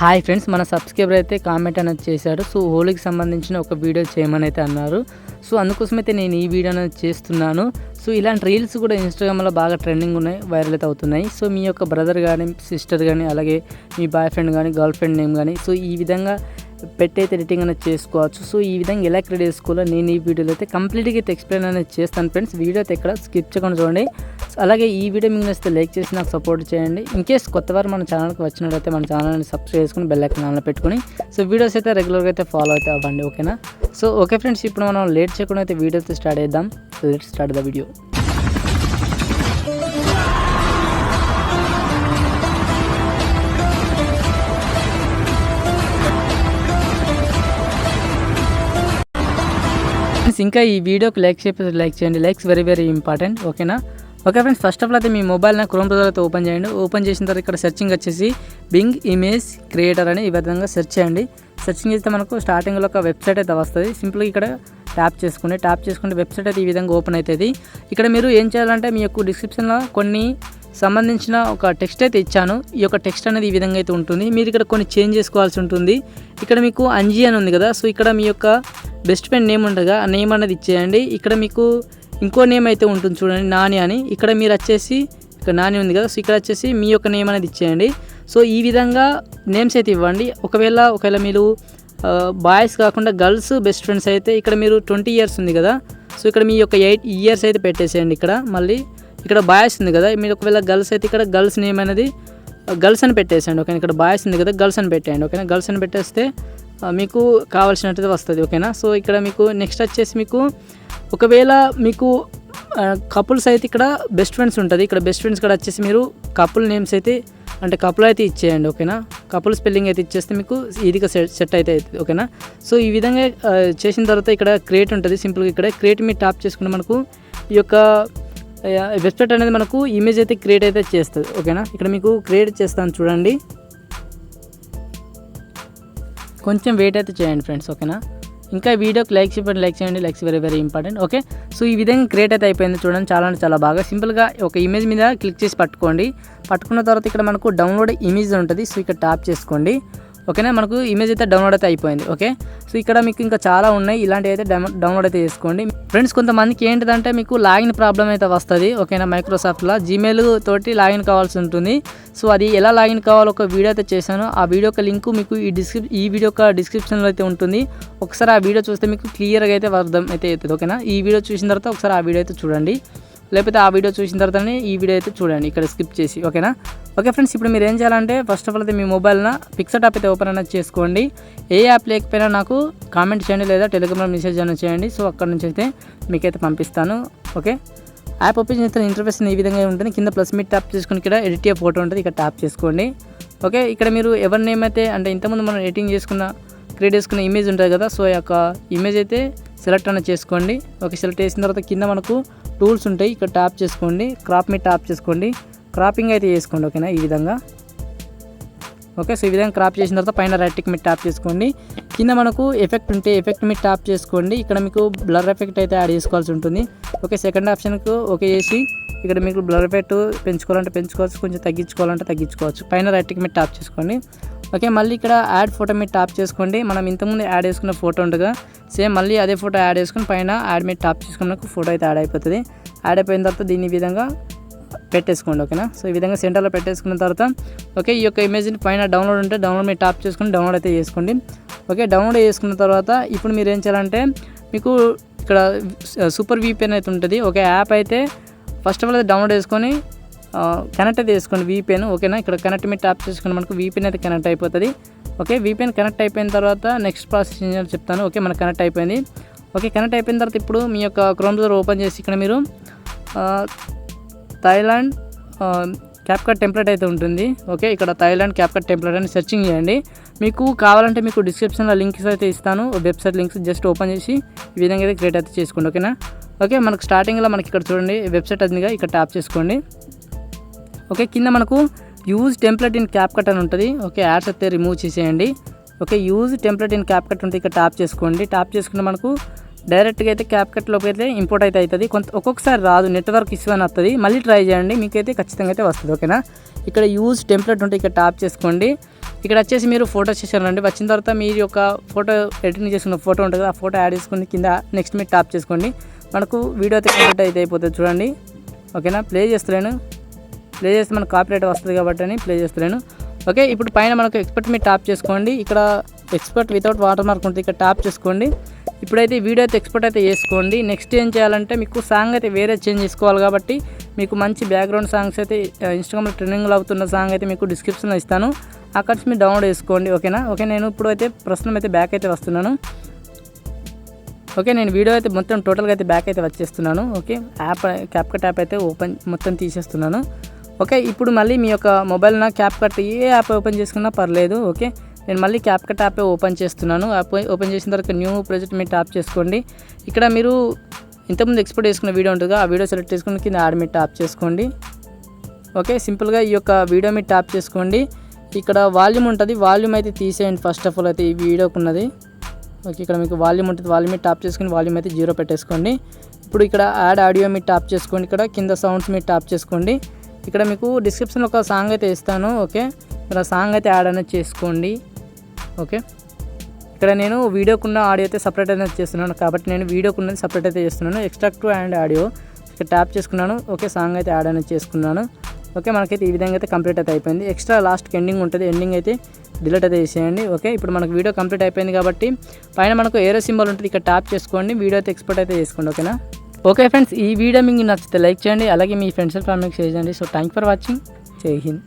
Hi friends, మన subscriber అయితే comment అనేది చేశాడు. సో హోలీకి సంబంధించిన ఒక వీడియో చేయమని అయితే అన్నారు. సో అందుకోసమైతే నేను ఈ వీడియో అనేది చేస్తున్నాను. సో ఇలాంటి రీల్స్ కూడా ఇన్స్టాగ్రామ్లో బాగా ట్రెండింగ్ ఉన్నాయి, వైరల్ అయితే అవుతున్నాయి. సో మీ యొక్క బ్రదర్ కానీ, సిస్టర్ కానీ, అలాగే మీ బాయ్ ఫ్రెండ్ కానీ, గర్ల్ ఫ్రెండ్ నేమ్ కానీ, సో ఈ విధంగా పెట్టయితే ఎడిటింగ్ అనేది చేసుకోవచ్చు. సో ఈ విధంగా ఎలా క్రియేట్ చేసుకోవాలో నేను ఈ వీడియోలో అయితే కంప్లీట్గా అయితే ఎక్స్ప్లెయిన్ అనేది చేస్తాను ఫ్రెండ్స్. వీడియో అయితే ఇక్కడ స్కిప్ చేయకుండా చూడండి. అలాగే ఈ వీడియో మీకు నచ్చితే లైక్ చేసి నాకు సపోర్ట్ చేయండి. ఇన్కేస్ కొత్తవారు మన ఛానల్కి వచ్చినట్లయితే మన ఛానల్ని సబ్స్క్రైబ్ చేసుకుని బెల్ ఐకాన్ ఆన్లో పెట్టుకుని సో వీడియోస్ అయితే రెగ్యులర్గా అయితే ఫాలో అయితే అవ్వండి, ఓకేనా. సో ఓకే ఫ్రెండ్స్, ఇప్పుడు మనం లేట్ చేయకుండా అయితే వీడియో అయితే స్టార్ట్ చేద్దాం. Let's start the video. ఇంకా ఈ వీడియోకి లైక్ చేయండి. లైక్స్ వెరీ వెరీ ఇంపార్టెంట్, ఓకేనా. Okay friends, first of all అయితే మీ మొబైల్ని క్రోమ్ బ్రౌజర్ అయితే ఓపెన్ చేయండి. ఓపెన్ చేసిన తర్వాత ఇక్కడ సెర్చింగ్ వచ్చేసి బింగ్ ఇమేజ్ క్రియేటర్ అని ఈ విధంగా సెర్చ్ చేయండి. సెర్చింగ్ చేస్తే మనకు స్టార్టింగ్లో ఒక వెబ్సైట్ అయితే వస్తుంది. సింపుల్గా ఇక్కడ ట్యాప్ చేసుకుంటే వెబ్సైట్ అయితే ఈ విధంగా ఓపెన్ అవుతుంది. ఇక్కడ మీరు ఏం చేయాలంటే మీ యొక్క డిస్క్రిప్షన్లో కొన్ని సంబంధించిన ఒక టెక్స్ట్ అయితే ఇచ్చాను. ఈ యొక్క టెక్స్ట్ అనేది ఈ విధంగా అయితే ఉంటుంది. మీరు ఇక్కడ కొన్ని చేంజ్ చేసుకోవాల్సి ఉంటుంది. ఇక్కడ మీకు అంజీ అని ఉంది కదా, సో ఇక్కడ మీ యొక్క బెస్ట్ ఫ్రెండ్ నేమ్ ఉంటుంది కదా, ఆ నేమ్ అనేది ఇచ్చేయండి. ఇక్కడ మీకు ఇంకో నేమ్ అయితే ఉంటుంది చూడండి, నాని అని. ఇక్కడ మీరు వచ్చేసి ఇక్కడ నాని ఉంది కదా, సో ఇక్కడ వచ్చేసి మీ యొక్క నేమ్ అనేది ఇచ్చేయండి. సో ఈ విధంగా నేమ్స్ అయితే ఇవ్వండి. ఒకవేళ మీరు బాయ్స్ కాకుండా గర్ల్స్ బెస్ట్ ఫ్రెండ్స్ అయితే ఇక్కడ మీరు 20 years ఉంది కదా, సో ఇక్కడ మీ యొక్క 8 years అయితే పెట్టేసేయండి. ఇక్కడ మళ్ళీ ఇక్కడ బాయ్స్ ఉంది కదా, మీరు ఒకవేళ గర్ల్స్ అయితే ఇక్కడ గర్ల్స్ నేమ్ అనేది గర్ల్స్ అని పెట్టేసేయండి, ఓకేనా. ఇక్కడ బాయ్స్ ఉంది కదా, గర్ల్స్ అని పెట్టేయండి, ఓకేనా. గర్ల్స్ అని పెట్టేస్తే మీకు కావాల్సినట్టు వస్తుంది, ఓకేనా. సో ఇక్కడ మీకు నెక్స్ట్ వచ్చేసి మీకు ఒకవేళ మీకు కపుల్స్ అయితే ఇక్కడ బెస్ట్ ఫ్రెండ్స్ ఉంటుంది. ఇక్కడ బెస్ట్ ఫ్రెండ్స్ కూడా వచ్చేసి మీరు కపుల్ నేమ్స్ అయితే అంటే కపుల్ అయితే ఇచ్చేయండి, ఓకేనా. కపుల్ స్పెల్లింగ్ అయితే ఇచ్చేస్తే మీకు ఈజీగా సెట్ అయితే అవుతుంది, ఓకేనా. సో ఈ విధంగా చేసిన తర్వాత ఇక్కడ క్రియేట్ ఉంటుంది. సింపుల్గా ఇక్కడ క్రియేట్ మీరు టాప్ చేసుకుంటే మనకు ఈ యొక్క వెబ్సైట్ అనేది మనకు ఇమేజ్ అయితే క్రియేట్ అయితే చేస్తుంది, ఓకేనా. ఇక్కడ మీకు క్రియేట్ చేస్తాను చూడండి. కొంచెం వెయిట్ అయితే చేయండి ఫ్రెండ్స్, ఓకేనా. ఇంకా వీడియోకి లైక్ చేయండి. Likes very very important, okay. So ఈ విధంగా క్రియేట్ అయితే అయిపోయింది చూడండి. చాలా అంటే చాలా బాగా సింపుల్గా ఒక ఇమేజ్ మీద క్లిక్ చేసి పట్టుకున్న తర్వాత ఇక్కడ మనకు డౌన్లోడ్ ఇమేజ్ ఉంటుంది. సో ఇక్కడ ట్యాప్ చేసుకోండి, ఓకేనా. మనకు ఇమేజ్ అయితే డౌన్లోడ్ అయితే అయిపోయింది, ఓకే. సో ఇక్కడ మీకు ఇంకా చాలా ఉన్నాయి, ఇలాంటివి అయితే డౌన్లోడ్ అయితే చేసుకోండి ఫ్రెండ్స్. కొంతమందికి ఏంటిదంటే మీకు లాగిన్ ప్రాబ్లం అయితే వస్తుంది, ఓకేనా. మైక్రోసాఫ్ట్లో జీమెయిల్ తోటి లాగిన్ కావాల్సి ఉంటుంది. సో అది ఎలా లాగిన్ కావాలో ఒక వీడియో అయితే చేశాను. ఆ వీడియో యొక్క లింక్ మీకు ఈ వీడియో యొక్క డిస్క్రిప్షన్లో అయితే ఉంటుంది. ఒకసారి ఆ వీడియో చూస్తే మీకు క్లియర్గా అయితే అర్థం అయితే అవుతుంది, ఓకేనా. ఈ వీడియో చూసిన తర్వాత ఒకసారి ఆ వీడియో అయితే చూడండి, లేకపోతే ఆ వీడియో చూసిన తర్వాతనే ఈ వీడియో అయితే చూడండి ఇక్కడ స్కిప్ చేసి, ఓకేనా. ఓకే ఫ్రెండ్స్, ఇప్పుడు మీరు ఏం చేయాలంటే ఫస్ట్ ఆఫ్ ఆల్ అయితే మీ మొబైల్న పిక్సెట్ యాప్ అయితే ఓపెన్ అనేది చేసుకోండి. ఏ యాప్ లేకపోయినా నాకు కామెంట్ చేయండి లేదా టెలిగ్రామ్లో మెసేజ్ అనేది చేయండి. సో అక్కడ నుంచి అయితే మీకైతే పంపిస్తాను, ఓకే. యాప్ ఓపెన్ చేస్తే ఇంటర్ఫేస్ ఈ విధంగా ఉంటుంది. కింద ప్లస్ మీరు ట్యాప్ చేసుకుని ఇక్కడ ఎడిట్ ఫోటో ఉంటుంది, ఇక్కడ ట్యాప్ చేసుకోండి, ఓకే. ఇక్కడ మీరు ఎవరి నేమ్ అయితే అంటే ఇంతకుముందు మనం ఎడిటింగ్ క్రియేట్ చేసుకున్న ఇమేజ్ ఉంటుంది కదా, సో ఆ యొక్క ఇమేజ్ అయితే సెలెక్ట్ అనేది చేసుకోండి, ఓకే. సెలెక్ట్ చేసిన తర్వాత కింద మనకు టూల్స్ ఉంటాయి, ఇక్కడ ట్యాప్ చేసుకోండి. క్రాప్ మీద ట్యాప్ చేసుకోండి, క్రాపింగ్ అయితే చేసుకోండి, ఓకేనా. ఈ విధంగా, ఓకే. సో ఈ విధంగా క్రాప్ చేసిన తర్వాత పైన రైట్ టిక్ మీద ట్యాప్ చేసుకోండి. కింద మనకు ఎఫెక్ట్ ఉంటే ఎఫెక్ట్ మీద ట్యాప్ చేసుకోండి. ఇక్కడ మీకు బ్లర్ ఎఫెక్ట్ అయితే యాడ్ చేసుకోవాల్సి ఉంటుంది, ఓకే. సెకండ్ ఆప్షన్కు ఓకే చేసి ఇక్కడ మీకు బ్లర్ ఎఫెక్ట్ పెంచుకోవాలంటే పెంచుకోవచ్చు, కొంచెం తగ్గించుకోవాలంటే తగ్గించుకోవచ్చు. పైన రైట్ టిక్ మీద ట్యాప్ చేసుకోండి, ఓకే. మళ్ళీ ఇక్కడ యాడ్ ఫోటో మీద ట్యాప్ చేసుకోండి. మనం ఇంతకుముందు యాడ్ చేసుకున్న ఫోటో ఉండగా సేమ్ మళ్ళీ అదే ఫోటో యాడ్ చేసుకుని పైన యాడ్ మీద ట్యాప్ చేసుకుని మనకు ఫోటో అయితే యాడ్ అయిపోతుంది. యాడ్ అయిపోయిన తర్వాత దీన్ని ఈ విధంగా పెట్టేసుకోండి, ఓకేనా. సో ఈ విధంగా సెంటర్లో పెట్టేసుకున్న తర్వాత ఓకే, ఈ యొక్క ఇమేజ్ని పైన డౌన్లోడ్ ఉంటే డౌన్లోడ్ మీద ట్యాప్ చేసుకుని డౌన్లోడ్ అయితే చేసుకోండి, ఓకే. డౌన్లోడ్ చేసుకున్న తర్వాత ఇప్పుడు మీరు ఏం చేయాలంటే మీకు ఇక్కడ సూపర్ VPN అయితే ఉంటుంది, ఓకే. యాప్ అయితే ఫస్ట్ ఆఫ్ ఆల్ అయితే డౌన్లోడ్ చేసుకొని కనెక్ట్ అయితే చేసుకోండి VPN, ఓకేనా. ఇక్కడ కనెక్ట్ మీద ట్యాప్ చేసుకుని మనకు VPN అయితే కనెక్ట్ అయిపోతుంది, ఓకే. VPN కనెక్ట్ అయిపోయిన తర్వాత నెక్స్ట్ ప్రాసెస్ ఏం చెప్తాను, ఓకే. మనకు కనెక్ట్ అయిపోయింది, ఓకే. కనెక్ట్ అయిపోయిన తర్వాత ఇప్పుడు మీ యొక్క క్రోమ్ బ్రౌజర్ ఓపెన్ చేసి ఇక్కడ మీరు థాయిలాండ్ క్యాప్కట్ టెంప్లెట్ అయితే ఉంటుంది, ఓకే. ఇక్కడ థాయిలాండ్ క్యాప్కట్ టెంప్లెట్ అని సెర్చింగ్ చేయండి. మీకు కావాలంటే మీకు డిస్క్రిప్షన్లో లింక్స్ అయితే ఇస్తాను, వెబ్సైట్ లింక్స్ జస్ట్ ఓపెన్ చేసి ఈ విధంగా అయితే క్రియేట్ అయితే చేసుకోండి, ఓకేనా. ఓకే, మనకు స్టార్టింగ్లో మనకి ఇక్కడ చూడండి వెబ్సైట్ అదిగా ఇక్కడ ట్యాప్ చేసుకోండి, ఓకే. కింద మనకు యూజ్ టెంప్లెట్ ఇన్ క్యాప్కట్ అని ఉంటుంది, ఓకే. యాడ్స్ అయితే రిమూవ్ చేసేయండి, okay. Use template in CapCut ఉంటుంది, ఇక్కడ ట్యాప్ చేసుకోండి. ట్యాప్ చేసుకుంటే మనకు డైరెక్ట్గా అయితే క్యాప్కట్లోకి అయితే ఇంపోర్ట్ అయితే అవుతుంది. ఒక్కొక్కసారి రాదు, నెట్వర్క్ ఇష్యూ అని వస్తుంది. మళ్ళీ ట్రై చేయండి, మీకైతే ఖచ్చితంగా అయితే వస్తుంది, ఓకేనా. ఇక్కడ యూజ్ టెంప్లెట్ ఉంటే ఇక్కడ ట్యాప్ చేసుకోండి. ఇక్కడ వచ్చేసి మీరు ఫోటో సెషన్ రండి. వచ్చిన తర్వాత మీరు యొక్క ఫోటో ఎడిటింగ్ చేసుకున్న ఫోటో ఉంటుంది కదా, ఆ ఫోటో యాడ్ చేసుకుని కింద నెక్స్ట్ మీరు టాప్ చేసుకోండి. మనకు వీడియో అయితే కంప్లీట్ అయితే అయిపోతుంది చూడండి. ఓకేనా, ప్లే చేస్తున్నాను. ప్లే చేస్తే మనకు కాపీరైట్ వస్తుంది కాబట్టి అని ప్లే చేస్తున్నాను. ఓకే, ఇప్పుడు పైన మనకు ఎక్స్పర్ట్ మీద టాప్ చేసుకోండి. ఇక్కడ ఎక్స్పర్ట్ వితౌట్ వాటర్ మార్క్ ఉంటుంది, ఇక్కడ టాప్ చేసుకోండి. ఇప్పుడైతే వీడియో అయితే ఎక్స్పర్ట్ అయితే చేసుకోండి. నెక్స్ట్ ఏం చేయాలంటే మీకు సాంగ్ అయితే వేరే చేంజ్ చేసుకోవాలి కాబట్టి మీకు మంచి బ్యాక్గ్రౌండ్ సాంగ్స్ అయితే ఇన్స్టాగ్రామ్లో ట్రెండింగ్లో అవుతున్న సాంగ్ అయితే మీకు డిస్క్రిప్షన్లో ఇస్తాను, అక్కడ నుంచి మీరు డౌన్లోడ్ చేసుకోండి. ఓకేనా, ఓకే, నేను ఇప్పుడు అయితే ప్రస్తుతం అయితే బ్యాక్ అయితే వస్తున్నాను. ఓకే, నేను వీడియో అయితే మొత్తం టోటల్గా అయితే బ్యాక్ అయితే వచ్చేస్తున్నాను. ఓకే, క్యాప్కట్ యాప్ అయితే మొత్తం తీసేస్తున్నాను. ఓకే, ఇప్పుడు మళ్ళీ మీ యొక్క మొబైల్ క్యాప్కట్ ఏ యాప్ ఓపెన్ చేసుకున్నా పర్లేదు. ఓకే, నేను మళ్ళీ క్యాప్కట్ యాప్ ఓపెన్ చేస్తున్నాను. యాప్ ఓపెన్ చేసిన తర్వాత న్యూ ప్రాజెక్ట్ మీరు టాప్ చేసుకోండి. ఇక్కడ మీరు ఇంతకుముందు ఎక్స్పోర్ట్ చేసుకున్న వీడియో ఉంటుందిగా, ఆ వీడియో సెలెక్ట్ చేసుకుని కింద యాడ్ మీరు టాప్ చేసుకోండి. ఓకే, సింపుల్గా ఈ యొక్క వీడియో మీరు టాప్ చేసుకోండి. ఇక్కడ వాల్యూమ్ ఉంటుంది, వాల్యూమ్ అయితే తీసేయండి ఫస్ట్ ఆఫ్ ఆల్ అయితే ఈ వీడియోకి ఉన్నది. ఓకే, ఇక్కడ మీకు వాల్యూమ్ ఉంటుంది, వాల్యూమ్ మీద టాప్ చేసుకుని వాల్యూమ్ అయితే 0 పెట్టేసుకోండి. ఇప్పుడు ఇక్కడ యాడ్ ఆడియో మీరు టాప్ చేసుకోండి. ఇక్కడ కింద సౌండ్స్ మీరు టాప్ చేసుకోండి. ఇక్కడ మీకు డిస్క్రిప్షన్లో ఒక సాంగ్ అయితే ఇస్తాను. ఓకే, మీరు ఆ సాంగ్ అయితే యాడ్ అనేది చేసుకోండి. ఓకే, ఇక్కడ నేను వీడియోకున్న ఆడియో అయితే సపరేట్ అనేది చేస్తున్నాను కాబట్టి నేను వీడియోకున్నది సపరేట్ అయితే చేస్తున్నాను. ఎక్స్ట్రాక్ట్ అండ్ ఆడియో ఇక్కడ ట్యాప్ చేసుకున్నాను. ఓకే, సాంగ్ అయితే యాడ్ అనేది చేసుకున్నాను. ఓకే, మనకైతే ఈ విధంగా అయితే కంప్లీట్ అయితే అయిపోయింది. ఎక్స్ట్రా లాస్ట్కి ఎండింగ్ ఉంటుంది, ఎండింగ్ అయితే డిలీట్ అయితే చేసేయండి. ఓకే, ఇప్పుడు మనకు వీడియో కంప్లీట్ అయిపోయింది కాబట్టి పైన మనకు ఏరో సింబల్ ఉంటుంది, ఇక్కడ ట్యాప్ చేసుకోండి. వీడియో అయితే ఎక్స్పోర్ట్ అయితే చేసుకోండి. ఓకేనా, ఓకే ఫ్రెండ్స్, ఈ వీడియో మీకు నచ్చితే లైక్ చేయండి, అలాగే మీ ఫ్రెండ్స్ అండ్ ఫ్యామిలీకి షేర్ చేయండి. So thank for watching. జై హింద్.